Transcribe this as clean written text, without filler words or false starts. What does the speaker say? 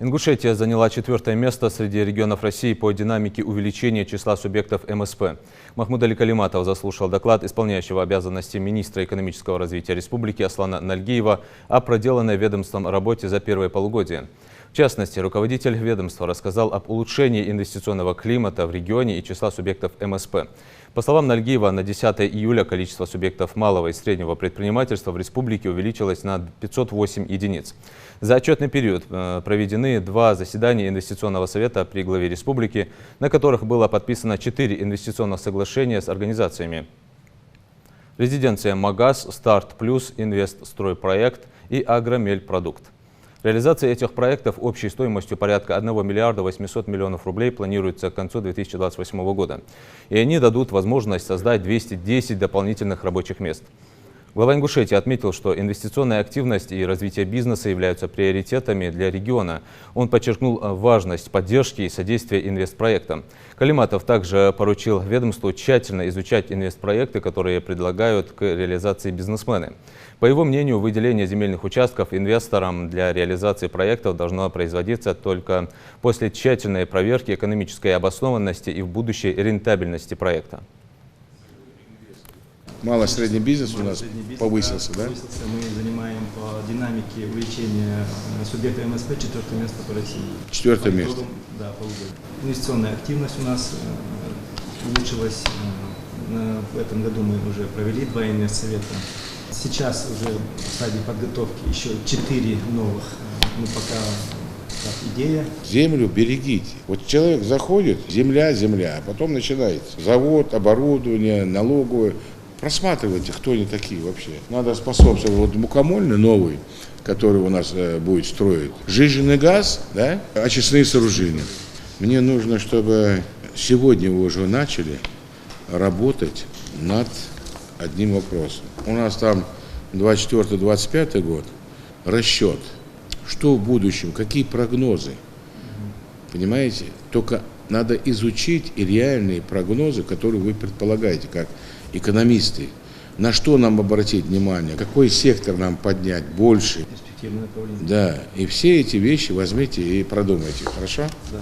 Ингушетия заняла 4-е место среди регионов России по динамике увеличения числа субъектов МСП. Махмуд Али Калиматов заслушал доклад исполняющего обязанности министра экономического развития республики Аслана Нальгиева о проделанной ведомством работе за первое полугодие. В частности, руководитель ведомства рассказал об улучшении инвестиционного климата в регионе и числа субъектов МСП. По словам Нальгиева, на 10 июля количество субъектов малого и среднего предпринимательства в республике увеличилось на 508 единиц. За отчетный период проведены 2 заседания инвестиционного совета при главе республики, на которых было подписано 4 инвестиционных соглашения с организациями. Резиденция МАГАЗ, Старт Плюс, Инвестстройпроект и Агромельпродукт. Реализация этих проектов общей стоимостью порядка 1 миллиарда 800 миллионов рублей планируется к концу 2028 года. И они дадут возможность создать 210 дополнительных рабочих мест. Глава Ингушетии отметил, что инвестиционная активность и развитие бизнеса являются приоритетами для региона. Он подчеркнул важность поддержки и содействия инвестпроектам. Калиматов также поручил ведомству тщательно изучать инвестпроекты, которые предлагают к реализации бизнесмены. По его мнению, выделение земельных участков инвесторам для реализации проектов должно производиться только после тщательной проверки экономической обоснованности и в будущей рентабельности проекта. Малый-средний бизнес у нас повысился, да? Мы занимаем по динамике увеличения субъекта МСП 4-е место по России. 4-е место. Да, полугодие. Инвестиционная активность у нас улучшилась. В этом году мы уже провели 2 инвестсовета. Сейчас уже в стадии подготовки еще 4 новых. Ну, пока как идея. Землю берегите. Вот человек заходит, земля, а потом начинается завод, оборудование, налоговое. Просматривайте, кто они такие вообще. Надо способствовать. Вот мукомольный новый, который у нас будет строить, сжиженный газ, да, очистные сооружения. Мне нужно, чтобы сегодня вы уже начали работать над одним вопросом. У нас там 24-25 год, расчет, что в будущем, какие прогнозы. Понимаете? Только надо изучить и реальные прогнозы, которые вы предполагаете, как экономисты. На что нам обратить внимание, какой сектор нам поднять больше. Перспективное направление. Да, и все эти вещи возьмите и продумайте, хорошо? Да.